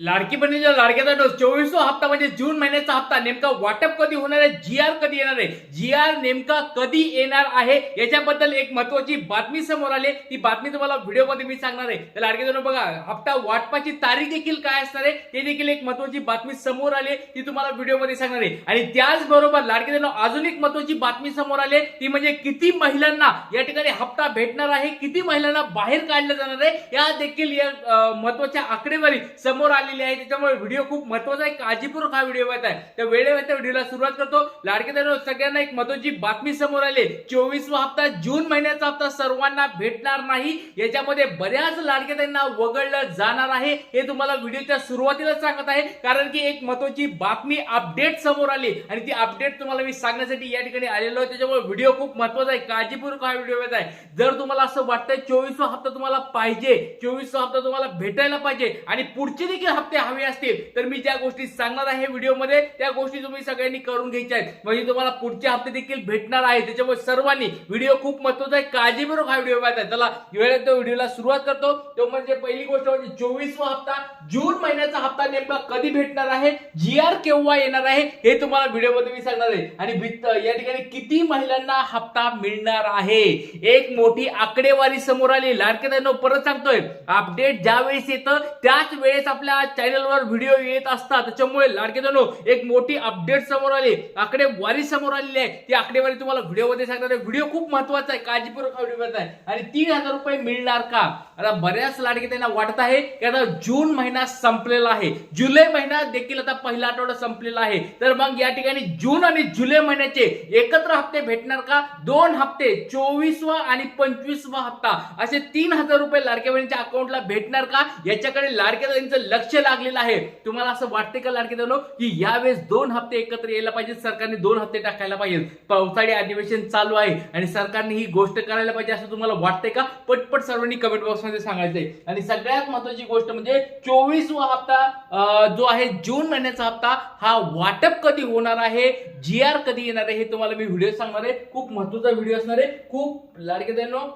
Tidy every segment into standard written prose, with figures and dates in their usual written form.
लाडकी बहिणीच्या लाडक्याचा डोस 24वा हप्ता म्हणजे जून महिन्याचा हप्ता नेमका वाटप कधी होणार आहे, जीआर कधी येणार आहे, जीआर नेमका कधी येणार आहे याच्याबद्दल एक महत्त्वाची बातमी समोर आली. ती बातमी तुम्हाला व्हिडिओमध्ये मी सांगणार आहे. तर लाडक्याचा बघा, हप्ता वाटपाची तारीख देखील काय असणार आहे ते देखील एक महत्त्वाची बातमी समोर आली, ती तुम्हाला व्हिडिओमध्ये सांगणार आहे. आणि त्याचबरोबर लाडक्याचा अजून एक महत्त्वाची बातमी समोर आली, ती म्हणजे किती महिलांना या ठिकाणी हप्ता भेटणार आहे, किती महिलांना बाहेर काढलं जाणार आहे, या देखील या महत्त्वाच्या आकडेवारी समोर आलेली आहे. त्याच्यामुळे व्हिडिओ खूप महत्त्वाचा आहे, काळजीपूर्वक हा व्हिडिओ बघत आहे. तर वेळेवर व्हिडिओला सुरुवात करतो. लाडक्या सगळ्यांना एक महत्त्वाची बातमी समोर आली. 24वा हप्ता जून महिन्याचा हप्ता सर्वांना भेटणार नाही. याच्यामध्ये बऱ्याच लाडक्यांना वगळलं जाणार आहे, हे तुम्हाला व्हिडिओच्या सुरुवातीला सांगत आहे, कारण की एक महत्त्वाची बातमी अपडेट समोर आली आणि ती अपडेट तुम्हाला मी सांगण्यासाठी या ठिकाणी आलेलो आहे. त्याच्यामुळे व्हिडिओ खूप महत्त्वाचा आहे, काळजीपूर्वक हा व्हिडिओ बघत आहे. जर तुम्हाला असं वाटतंय 24वा हप्ता तुम्हाला पाहिजे, 24वा हप्ता तुम्हाला भेटायला पाहिजे आणि पुढचे देखील हप्ते हवे असतील, तर मी ज्या गोष्टी सांगणार आहे व्हिडिओमध्ये त्या गोष्टी तुम्ही सगळ्यांनी करून घ्यायच्या आहेत, म्हणजे तुम्हाला पुढचे हप्ते देखील भेटणार आहे. त्याच्यामुळे सर्वांनी व्हिडिओ खूप महत्त्वाचा आहे, काळजीपूर्वक हा व्हिडिओ बघायचा. चला वेळेत व्हिडिओला सुरुवात करतो. तो म्हणजे पहिली गोष्ट म्हणजे 24वा हप्ता जून महिन्याचा हप्ता नेमका कधी भेटणार आहे, जीआर केव्हा येणार आहे हे तुम्हाला व्हिडिओमध्ये मी सांगणार आहे. आणि या ठिकाणी किती महिलांना हप्ता मिळणार आहे, एक मोठी आकडेवारी समोर आली. लाडक्यांनो परत सांगतोय, अपडेट ज्या वेळेस येतं त्याच वेळेस आपल्या चॅनलवर व्हिडिओ येत असतात. त्याच्यामुळे लाडक्यांनो एक मोठी अपडेट समोर आली, आकडेवारी समोर आलेली आहे. ती आकडेवारी तुम्हाला व्हिडिओमध्ये सांगणार आहे. व्हिडिओ खूप महत्त्वाचा आहे, काळजीपूर्वक व्हिडिओ बघत आहे. आणि 3000 रुपये मिळणार का? आता बऱ्याच लाडक्यांना वाटत आहे की आता जून महिना संपलेला आहे, जुलै महिना देखील आता पहिला आठवडा संपलेला आहे, तर मग या ठिकाणी जून आणि जुलै महिन्याचे एकत्र हप्ते भेटणार का? दोन हप्ते 24वा आणि 25वा हप्ता असे 3000 रुपये लाडक्या बहिणीच्या अकाउंटला भेटणार का? याच्याकडे लाडक्या बहिणीचं लक्ष लागलेलं आहे. तुम्हाला असं वाटते का लाडक्यांनो की यावेळेस दोन हप्ते एकत्र यायला पाहिजे, सरकारने दोन हप्ते टाकायला पाहिजे? पावसाळी अधिवेशन चालू आहे आणि सरकारने ही गोष्ट करायला पाहिजे असं तुम्हाला वाटतंय का? पटपट सर्वांनी कमेंट बॉक्स मध्ये सांगायचंय. आणि सगळ्यात महत्त्वाची गोष्ट म्हणजे 24वा हप्ता जो आहे जून महिन्याचा हप्ता, हा वाटप कधी होणार आहे, जीआर कधी येणार आहे हे तुम्हाला मी व्हिडिओ सांगणार आहे. खूप महत्त्वाचा व्हिडिओ असणार आहे. खूप लाडक्यांनो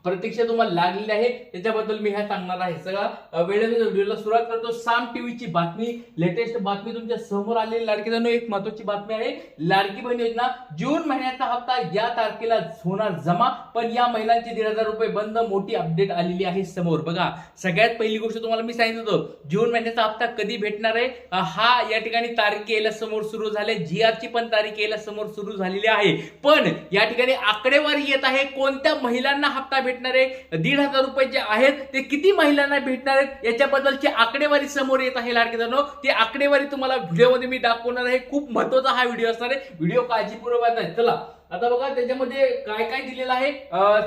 प्रतीक्षा तुम्हाला लागलेली आहे, त्याच्याबद्दल मी हे सांगणार आहे. सगळा वेळेवर व्हिडिओला सुरुवात करतो. साम टीव्हीची बातमी, लेटेस्ट बातमी तुमच्या समोर आलेली. लाडक्यांनो एक महत्त्वाची बातमी आहे, लाडकी बहीण योजना जून महिन्याचा हप्ता या तारखेला होणार जमा, पण या महिलांचे 1500 रुपये बंद. मोठी अपडेट आलेली आहे समोर. बघा, सगळ्यात पहिली गोष्ट तुम्हाला मी सांगितलं होतं, जून महिन्याचा हप्ता कधी भेटणार आहे, हा या ठिकाणी तारीख यायला समोर सुरू झाले, जीआरची पण तारीख यायला समोर सुरू झालेली आहे. पण या ठिकाणी आकडेवारी येत आहे, कोणत्या महिलांना हप्ता भेटणार आहे, 1500 रुपये जे आहेत ते किती महिलांना भेटणार आहेत याच्याबद्दलची आकडेवारी समोर येत आहे. लाडक्यांनो ती आकडेवारी तुम्हाला व्हिडिओमध्ये मी दाखवणार आहे. खूप महत्त्वाचा हा व्हिडिओ असणार आहे, व्हिडिओ काळजीपूर्वक बघा. चला आता बघा त्याच्यामध्ये काय काय दिलेलं आहे.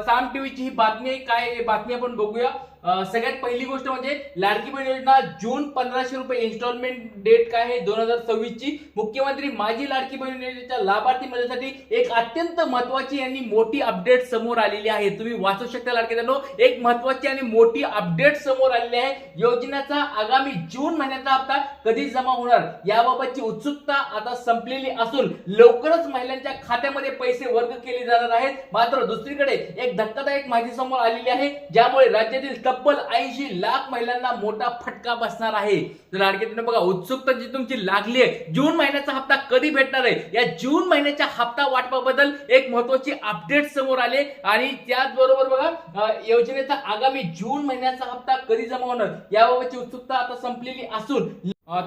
साम टीव्हीची ही बातमी आहे, काय बातमी आपण बघूया. सगळ्यात पहिली गोष्ट म्हणजे लाडकी बहीण योजना जून 1500 रुपये इन्स्टॉलमेंट डेट काय आहे 2026 ची. मुख्यमंत्री माझी लाडकी बहीण योजनेच्या लाभार्थी मदतीसाठी एक अत्यंत महत्त्वाची आणि मोठी अपडेट समोर आलेली आहे. तुम्ही वाचू शकता लाडक्यांनो, एक महत्त्वाची आणि मोठी अपडेट समोर आलेली आहे. योजनेचा आगामी जून महिन्याचा हप्ता कधी जमा होणार याबाबतची उत्सुकता आता संपलेली असून लवकरच महिलांच्या खात्यामध्ये पैसे वर्ग केले जाणार आहेत. मात्र दुसरीकडे एक धक्कादायक माहिती समोर आलेली आहे, ज्यामुळे राज्यातील तब्बल 80 लाख महिलांना मोठा फटका बसणार आहे. तर लाडक्यांनो बघा, उत्सुकता जी तुमची लागली आहे, जून महिन्याचा हप्ता कधी भेटणार आहे, या जून महिन्याच्या हप्ता वाटपाबद्दल एक महत्त्वाची अपडेट समोर आले. आणि त्याचबरोबर बघा, योजनेचा आगामी जून महिन्याचा हप्ता कधी जमा होणार याबाबतची उत्सुकता आता संपलेली असून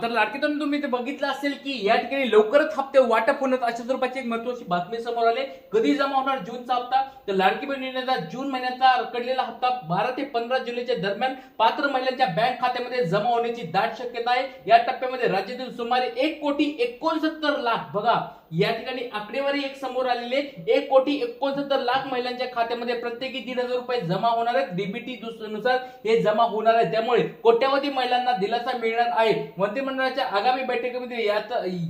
तर लाडकीतून तुम्ही ते बघितलं असेल की या ठिकाणी लवकरच हप्ते वाटप होणार अशा स्वरूपाची एक महत्त्वाची बातमी समोर आली. कधी जमा होणार जूनचा हप्ता, तर लाडकी बहीण योजनेचा जून महिन्याचा रखडलेला हप्ता 12 ते 15 जुलैच्या दरम्यान पात्र महिलांच्या बँक खात्यामध्ये जमा होण्याची दाट शक्यता आहे. या टप्प्यामध्ये राज्यातील सुमारे 1,69,00,000 बघा या ठिकाणी आकडेवारी एक समोर आलेली आहे. 1,69,00,000 महिलांच्या खात्यामध्ये प्रत्येकी 1500 रुपये जमा होणार आहेत. डीबीटी नुसार हे जमा होणार आहे, त्यामुळे कोट्यावधी महिलांना दिलासा मिळणार आहे. मंत्रिमंडळाच्या आगामी बैठकीमध्ये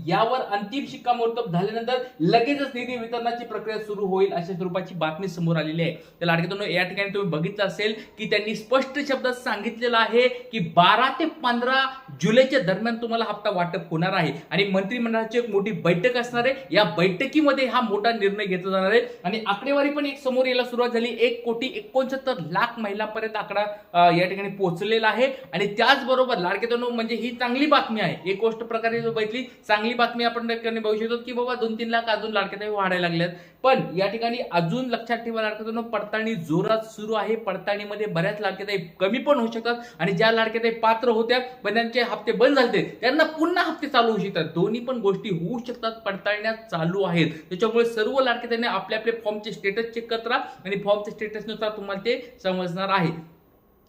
यावर अंतिम शिक्कामोर्तब झाल्यानंतर लगेचच निधी वितरणाची प्रक्रिया सुरू होईल अशा स्वरूपाची बातमी समोर आलेली आहे. तर लाडक्यांनो या ठिकाणी तुम्ही बघितलं असेल की त्यांनी स्पष्ट शब्दात सांगितलेलं आहे की 12 ते 15 जुलैच्या दरम्यान तुम्हाला हप्ता वाटप होणार आहे आणि मंत्रिमंडळाची एक मोठी बैठक असणार आहे। या बैठकीमध्ये हा मोठा निर्णय घेतला जाणार आहे आणि आकडेवारी पण एक समोर यायला सुरुवात झाली। 1,69,00,000 महिलांपर्यंत आकडा या ठिकाणी पोहोचलेला आहे आणि त्याचबरोबर लाडके बहिणी म्हणजे ही चांगली बातमी आहे। एक गोष्ट प्रकारे बघितली चांगली बातमी आपण बघू शकतो की बाबा 2-3 लाख अजून लाडके बहिणी वाढायला लागल्यात, पण या ठिकाणी अजून लक्षात ठेवा लाडके बहिणी पडताळणी जोरात सुरू आहे। पडताळणीमध्ये बऱ्याच लाडके बहिणी कमी पण होऊ शकतात आणि ज्या लाडके बहिणी पात्र होत्या पण त्यांचे हप्ते बंद झाले त्यांना पुन्हा हप्ते चालू होऊ शकतात। दोन्ही पण गोष्टी होऊ शकतात, पडताळण्या चालू आहेत। त्याच्यामुळे सर्व लाडके बहिणी आपले आपले फॉर्मचे स्टेटस चेक करत राहा आणि फॉर्मच्या स्टेटसनुसार तुम्हाला ते समजणार आहे।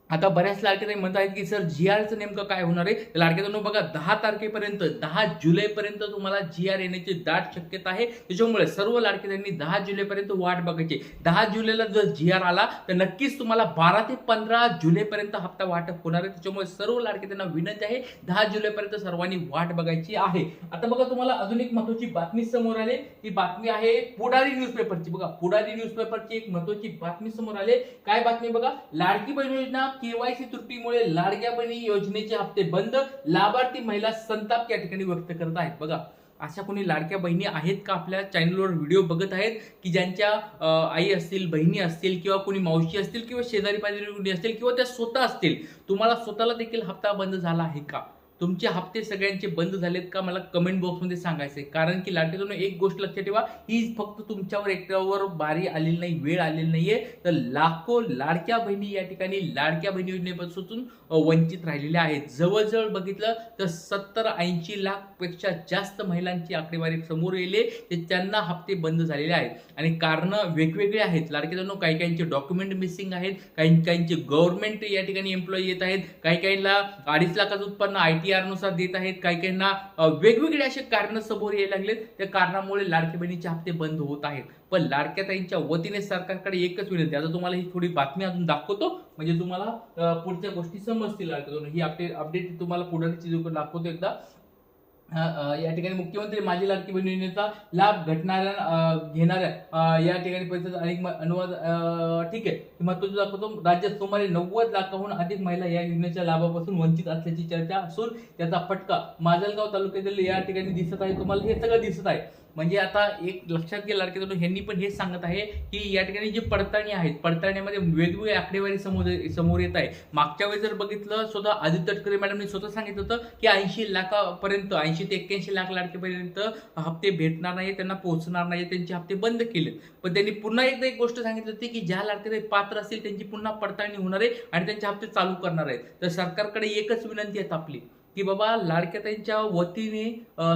आता बऱ्याच लाडके बहिणी म्हणत आहेत की सर जीआरचं नेमकं काय होणार आहे। लाडके बहिणी बघा 10 तारखेपर्यंत 10 जुलैपर्यंत तुम्हाला जीआर येण्याची दाट शक्यता आहे। त्याच्यामुळे सर्व लाडके बहिणी 10 जुलैपर्यंत वाट बघायची। 10 जुलैला जर जीआर आला तर नक्कीच तुम्हाला 12 ते 15 जुलैपर्यंत हप्ता वाटप होणार आहे। त्याच्यामुळे सर्व लाडके त्यांना विनंती आहे 10 जुलैपर्यंत सर्वांनी वाट बघायची आहे। आता बघा तुम्हाला अजून एक महत्त्वाची बातमी समोर आली, ही बातमी आहे पुढारी न्यूजपेपरची। बघा पुढारी न्यूजपेपरची एक महत्त्वाची बातमी समोर आली। काय बातमी बघा, लाडकी बहीण योजना केवायसी त्रुटीमुळे लाडक्या बहिणी योजनेचे हप्ते बंद, लाभार्थी महिला संताप या ठिकाणी व्यक्त करत आहेत। बघा अशा कोणी लाडक्या बहिणी आहेत का आपल्या चॅनलवर व्हिडिओ बघत आहेत की ज्यांच्या आई असतील, बहिणी असतील किंवा कोणी मावशी असतील किंवा शेजारी पाजारी कोणी असतील किंवा त्या स्वतः असतील, तुम्हाला स्वतःला देखील हप्ता बंद झाला आहे का? तुमचे हप्ते सगळ्यांचे बंद झालेत का? मला कमेंट बॉक्समध्ये सांगायचं आहे। कारण की लाडके बहिणी एक गोष्ट लक्षात ठेवा, ही फक्त तुमच्यावर एकट्यावर बारी आलेली नाही, वेळ आलेली नाहीये, तर लाखो लाडक्या बहिणी या ठिकाणी लाडक्या बहिणी योजनेपासून वंचित राहिलेल्या आहेत। जवळजवळ बघितलं तर 70-80 लाख पेक्षा जास्त महिलांची आकडेवारी समोर येईल ते त्यांना हप्ते बंद झालेले आहेत आणि कारण वेगवेगळे आहेत। लाडके बहिणी काही काहींचे डॉक्युमेंट मिसिंग आहेत, काहींचे गव्हर्नमेंट या ठिकाणी एम्प्लॉई येत आहेत, काही काहींना 2.5 लाखाचं उत्पन्न ITR नुसार देत आहेत, काही काहींना वेगवेगळे असे कारण समोर यायला लागलेत। त्या कारणामुळे लाडके बहिणीचे हप्ते बंद होत आहेत। पण लाडक्या ताईंच्या वतीने सरकारकडे एकच विनंती, आता तुम्हाला ही थोडी बातमी अजून दाखवतो म्हणजे तुम्हाला पुढच्या गोष्टी समजतील। लाडके बहिणी ही अपडेट तुम्हाला पुढारीची दाखवतो एकदा। या ठिकाणी मुख्यमंत्री माझी लाडकी बहीण योजनेचा लाभ घेणाऱ्या या ठिकाणी परिषद अनेक अनुवाद ठीक आहे महत्त्वाचं दाखवतो। राज्यात सुमारे 90 लाखाहून अधिक महिला या योजनेच्या लाभापासून वंचित असल्याची चर्चा असून त्याचा फटका माजलगाव तालुक्यातील या ठिकाणी दिसत आहे। तुम्हाला हे सगळं दिसत आहे म्हणजे आता एक लक्षात घ्या लाडके बहिणी ह्यांनी पण हे सांगत आहे की या ठिकाणी जी पडताळणी आहेत पडताळणीमध्ये वेगवेगळी आकडेवारी समोर येत आहे। मागच्या वेळी जर बघितलं स्वतः आदित्य तटकरे मॅडमनी स्वतः सांगितलं होतं की 80 लाखापर्यंत 80 ते 81 लाख लाडकेपर्यंत हप्ते भेटणार नाही, त्यांना पोहोचणार नाही, त्यांचे हप्ते बंद केले। पण त्यांनी पुन्हा एकदा एक गोष्ट सांगितली होती की ज्या लाडके पात्र असतील त्यांची पुन्हा पडताळणी होणार आहे आणि त्यांचे हप्ते चालू करणार आहेत। तर सरकारकडे एकच विनंती आहे आपली की बाबा लाडक्याताईंच्या वतीने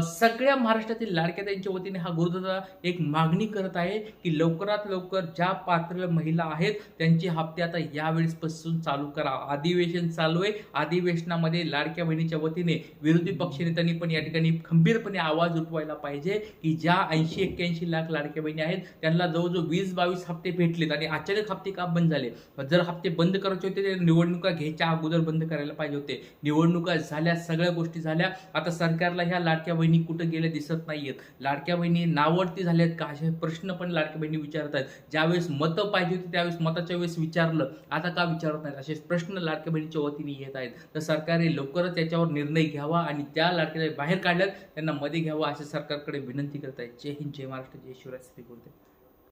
सगळ्या महाराष्ट्रातील लाडक्याताईंच्या वतीने हा गुरुदादा एक मागणी करत आहे की लवकरात लवकर ज्या पात्र महिला आहेत त्यांचे हप्ते आता यावेळेसपासून चालू करा। अधिवेशन चालू आहे, अधिवेशनामध्ये लाडक्या बहिणीच्या वतीने विरोधी पक्षनेत्यांनी पण या ठिकाणी खंबीरपणे आवाज उठवायला पाहिजे की ज्या 80-81 लाख लाडक्या बहिणी आहेत त्यांना जवळजवळ 20-22 हप्ते भेटलेत आणि अचानक हप्ते का बंद झाले। जर हप्ते बंद करायचे होते तर निवडणुका घ्यायच्या अगोदर बंद करायला पाहिजे होते। निवडणुका झाल्या, सगळ्या गोष्टी झाल्या, आता सरकारला ह्या लाडक्या बहिणी कुठे गेल्या दिसत नाहीयेत। लाडक्या बहिणी नावडती झाल्यात का असे प्रश्न पण लाडक्या बहिणी विचारत आहेत। ज्यावेळेस मतं पाहिजे होती त्यावेळेस मताच्या वेळेस विचारलं, आता का विचारत नाहीत असे प्रश्न लाडक्या बहिणीच्या वतीने येत आहेत। तर सरकारने लवकरच याच्यावर निर्णय घ्यावा आणि त्या लाडक्या बाहेर काढल्यात त्यांना मध्ये घ्यावा असे सरकारकडे विनंती करत आहे। जय हिंद, जय महाराष्ट्र, जय शिवराय, श्री गुरुदेव।